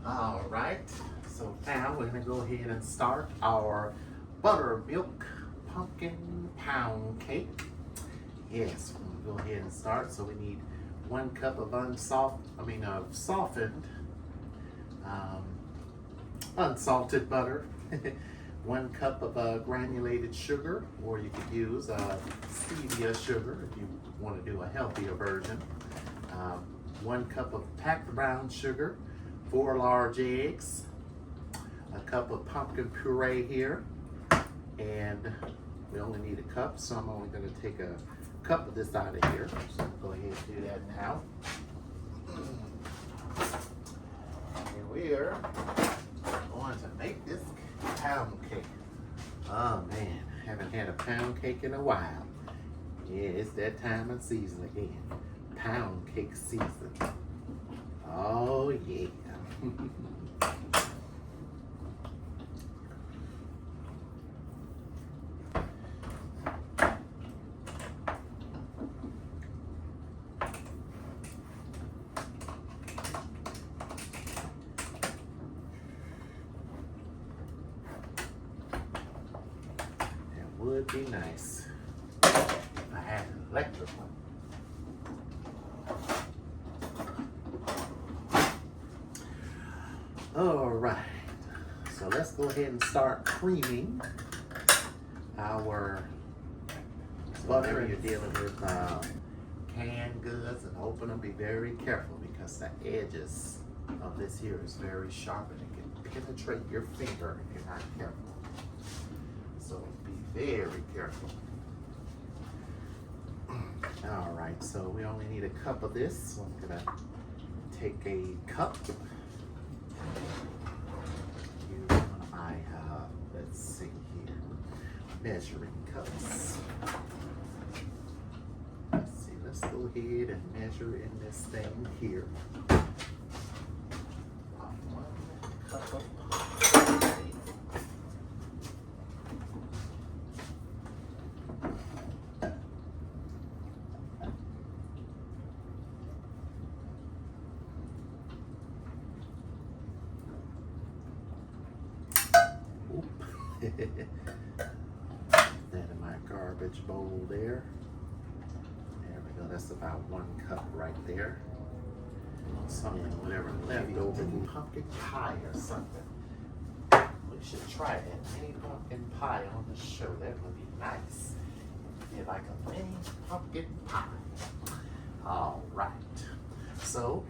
All right, so now we're gonna go ahead and start our buttermilk pumpkin pound cake. Yes, we're gonna go ahead and start. So we need 1 cup of softened, unsalted butter, 1 cup of granulated sugar, or you could use stevia sugar if you want to do a healthier version. 1 cup of packed brown sugar, 4 large eggs, a cup of pumpkin puree here, and we only need a cup, so I'm only going to take a cup of this out of here. So I'll go ahead and do that now. And we're going to make this pound cake. Oh man, haven't had a pound cake in a while. Yeah, it's that time of season again. Pound cake season. Oh yeah. Would be nice if I had an electric one. All right, so let's go ahead and start creaming our butter. Whenever you're dealing with canned goods and open them, be very careful because the edges of this here is very sharp and it can penetrate your finger if you're not careful. So be very careful. All right, so we only need a cup of this. So I'm gonna take a cup. Use one of my, let's see here, measuring cups. Let's see, let's go ahead and measure in this thing here. 1 cup of that in my garbage bowl there. There we go. That's about 1 cup right there. Something, whatever left over, pumpkin pie or something. We should try that mini pumpkin pie on the show. That would be nice. It'd be like a mini pumpkin pie. All right. So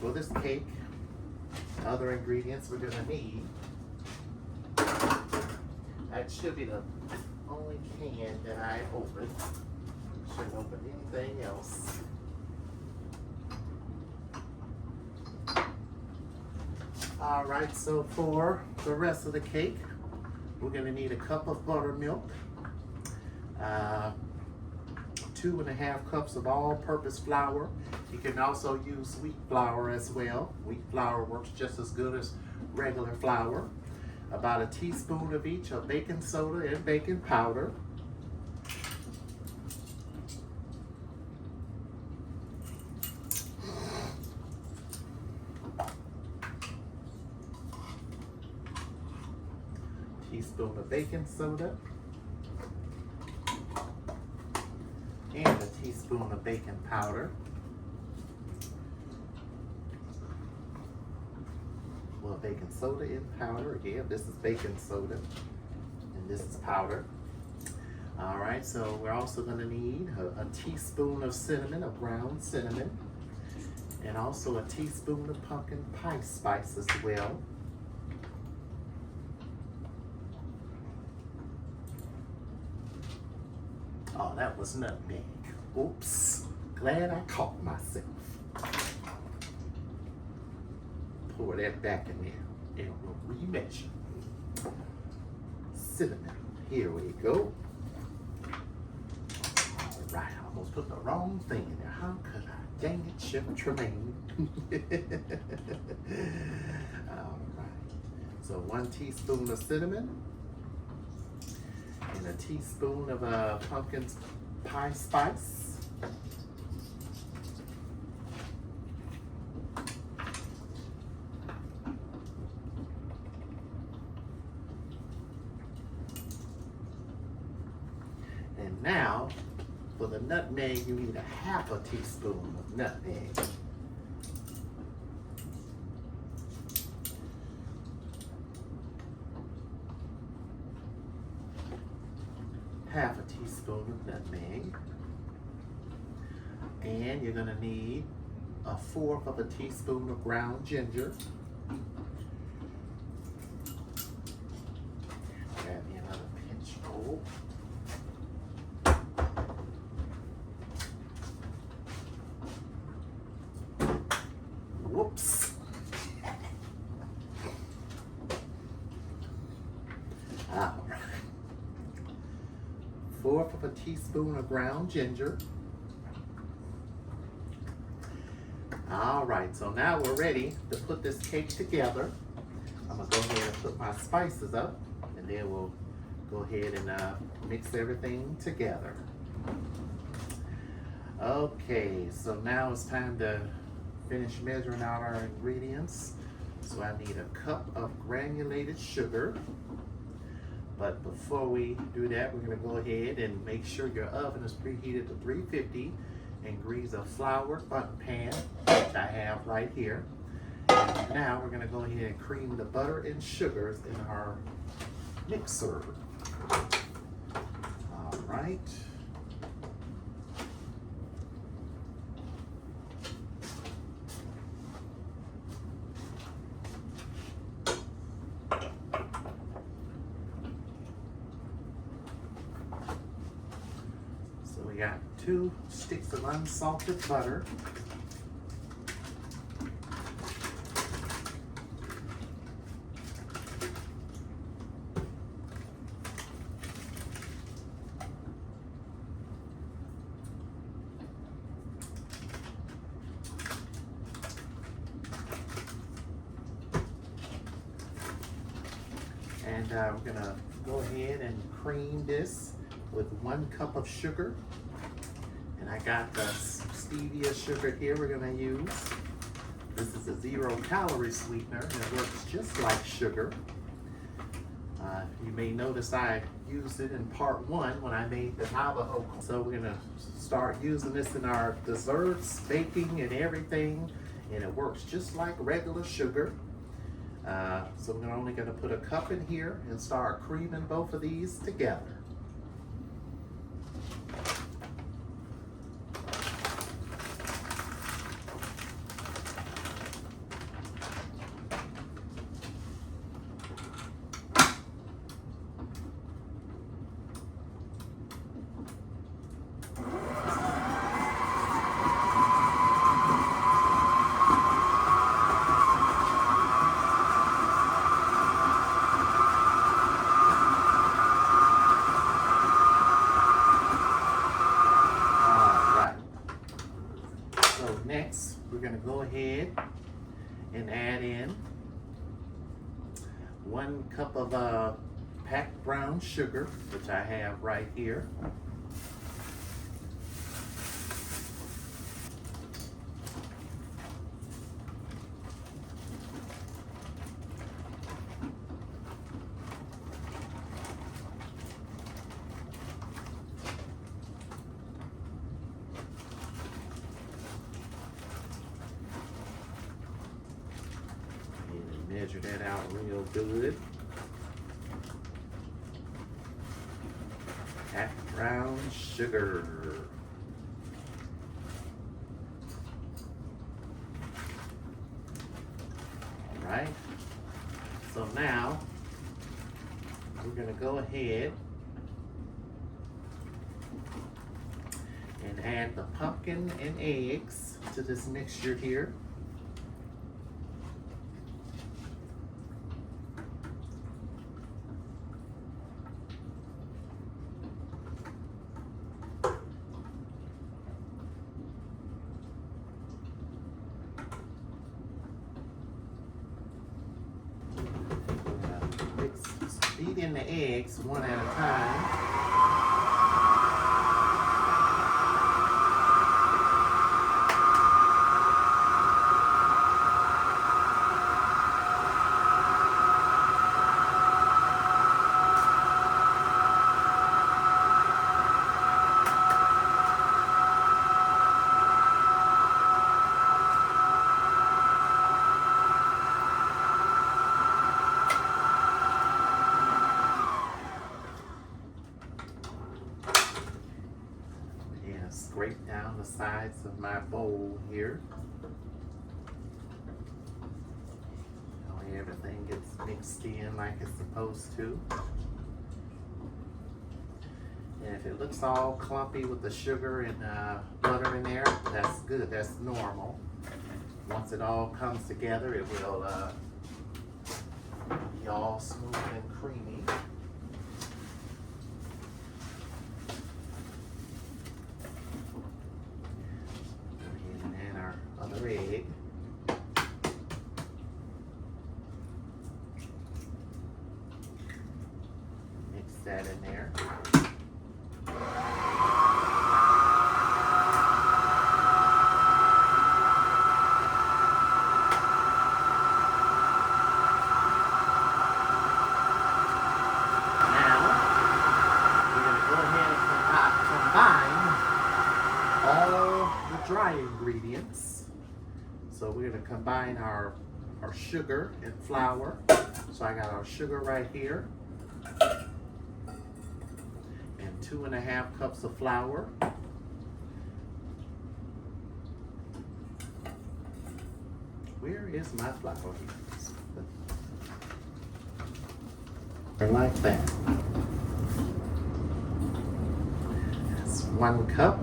for this cake, other ingredients we're gonna need. That should be the only can that I opened. Shouldn't open anything else. All right, so for the rest of the cake, we're gonna need a cup of buttermilk, 2½ cups of all-purpose flour. You can also use wheat flour as well. Wheat flour works just as good as regular flour. About a teaspoon of each of baking soda and baking powder. Teaspoon of baking soda. And a teaspoon of baking powder. Well, baking soda in powder. Again, this is baking soda and this is powder. All right, so we're also going to need a teaspoon of cinnamon, of ground cinnamon, and also a teaspoon of pumpkin pie spice as well. Oh, that was nutmeg. Oops, glad I caught myself. Pour that back in there and we'll remeasure. Cinnamon, here we go. All right, I almost put the wrong thing in there. How could I? Dang it, Chef Tremaine. All right, so 1 teaspoon of cinnamon and a teaspoon of pumpkin pie spice. Now, for the nutmeg, you need a half a teaspoon of nutmeg. Half a teaspoon of nutmeg. And you're gonna need a fourth of a teaspoon of ground ginger. Grab me another pinch bowl. Whoops. All right. Fourth of a teaspoon of ground ginger. All right, so now we're ready to put this cake together. I'm gonna go ahead and put my spices up, and then we'll go ahead and mix everything together. Okay, so now it's time to finish measuring out our ingredients. So I need a cup of granulated sugar. But before we do that, we're gonna go ahead and make sure your oven is preheated to 350 and grease a floured button pan, which I have right here. And now we're gonna go ahead and cream the butter and sugars in our mixer. All right. So we got 2 sticks of unsalted butter. And we're gonna go ahead and cream this with 1 cup of sugar. And I got the stevia sugar here we're gonna use. This is a 0-calorie sweetener, and it works just like sugar. You may notice I used it in part 1 when I made the Navajo. So we're gonna start using this in our desserts, baking, and everything. And it works just like regular sugar. So we're only gonna put a cup in here and start creaming both of these together. Next, we're going to go ahead and add in 1 cup of packed brown sugar, which I have right here. Measure that out real good. Packed brown sugar. All right. So now we're going to go ahead and add the pumpkin and eggs to this mixture here. Beat in the eggs one at a time. my bowl here. That way everything gets mixed in like it's supposed to. And if it looks all clumpy with the sugar and butter in there, that's good, that's normal. Once it all comes together, it will be all smooth and creamy. Go ahead and add our other egg. Mix that in there. Dry ingredients. So we're going to combine our sugar and flour. So I got our sugar right here and 2.5 cups of flour. Where is my flour here? Like that. That's 1 cup.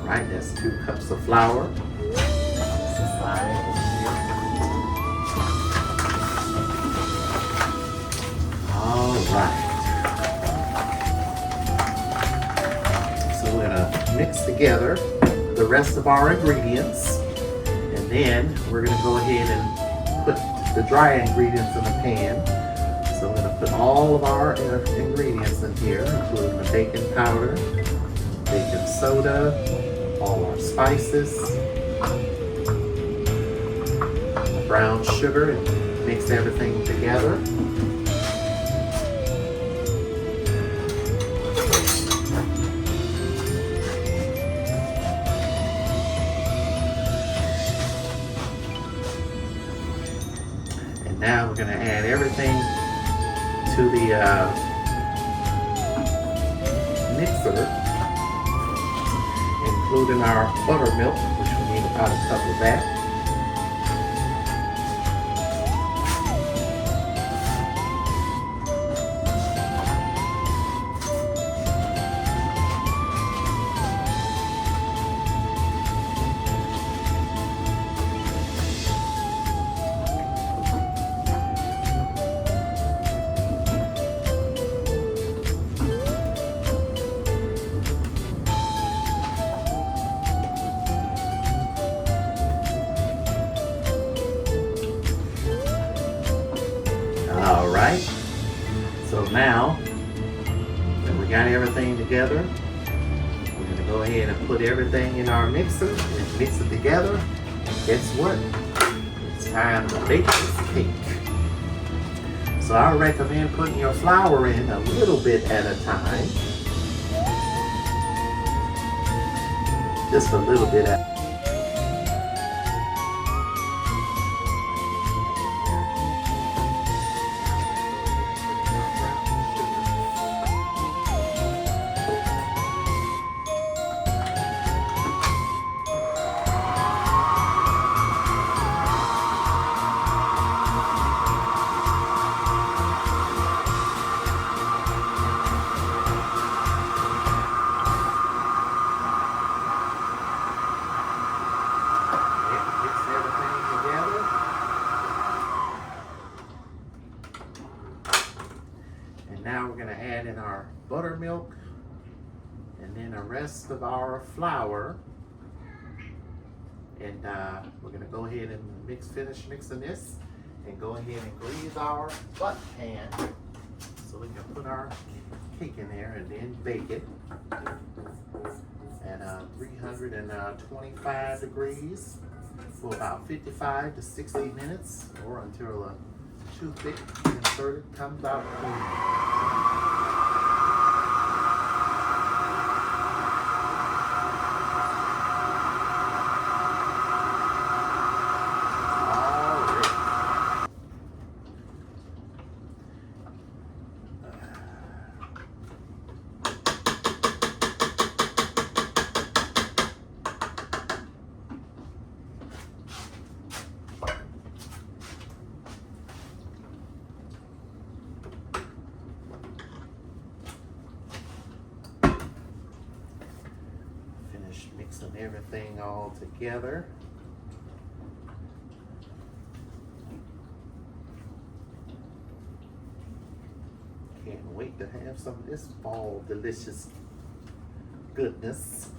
Right, that's 2 cups of flour. All right. So we're gonna mix together the rest of our ingredients, and then we're gonna go ahead and put the dry ingredients in the pan. So we're gonna put all of our ingredients in here, including the baking powder, baking soda, all our spices, brown sugar, and mix everything together. And now we're going to add everything to the mixer, including our buttermilk, which we need about 1 cup of that. All right, so now that we got everything together, we're gonna go ahead and put everything in our mixer and mix it together. And guess what? It's time to bake this cake. So I recommend putting your flour in a little bit at a time. Just a little bit at a time. Now we're going to add in our buttermilk and then the rest of our flour. And we're going to go ahead and finish mixing this and go ahead and grease our butt pan so we can put our cake in there and then bake it at 325 degrees for about 55 to 60 minutes, or until a toothpick inserted comes out clean. Mixing everything all together. Can't wait to have some of this fall delicious goodness.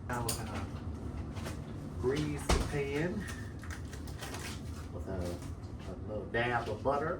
Now we're gonna grease the pan with a little dab of butter.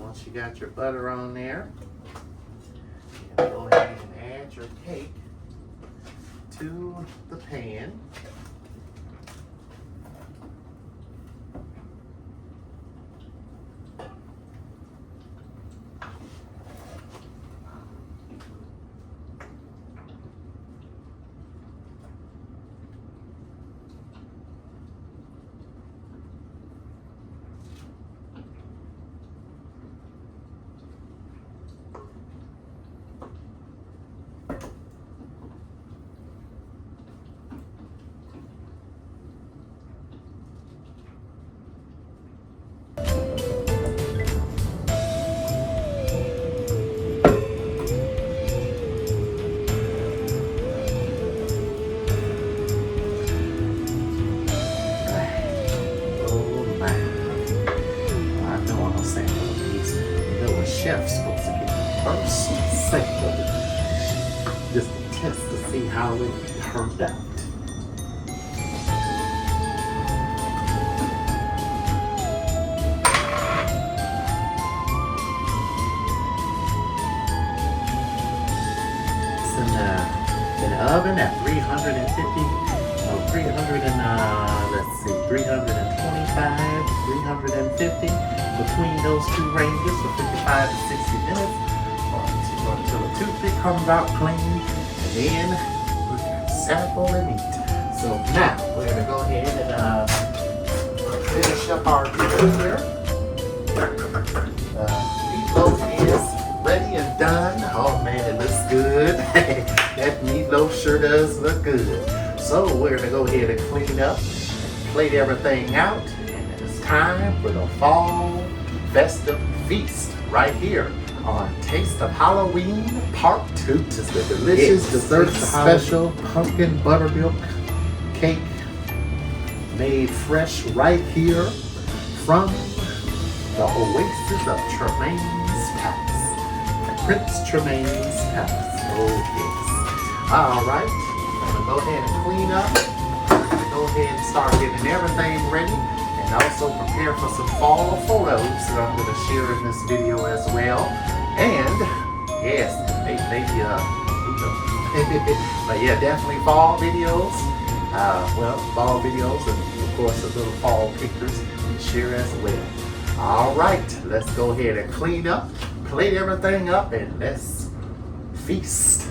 Once you got your butter on there, you can go ahead and add your cake to the pan. Chef's supposed to get the first sample just to test to see how it turned out. It's in the oven at 325, 350. Between those two ranges for 55 to 60 minutes until the toothpick comes out clean, and then we can sample and eat. So now we're going to go ahead and finish up our dinner here. Meatloaf is ready and done. Oh man, it looks good. That meatloaf sure does look good. So we're going to go ahead and clean up, plate everything out, and it's time for the fall festive feast right here on Taste of Halloween Part 2. It's the delicious dessert special pumpkin buttermilk cake made fresh right here from the oasis of Tremaine's Palace. Prince Tremaine's Palace. Oh yes. Alright, I'm going to go ahead and clean up. Go ahead and start getting everything ready. And also prepare for some fall photos that I'm going to share in this video as well. And yes, maybe but yeah, definitely fall videos. Fall videos and of course the little fall pictures we share as well. All right, let's go ahead and clean up, plate everything up, and let's feast.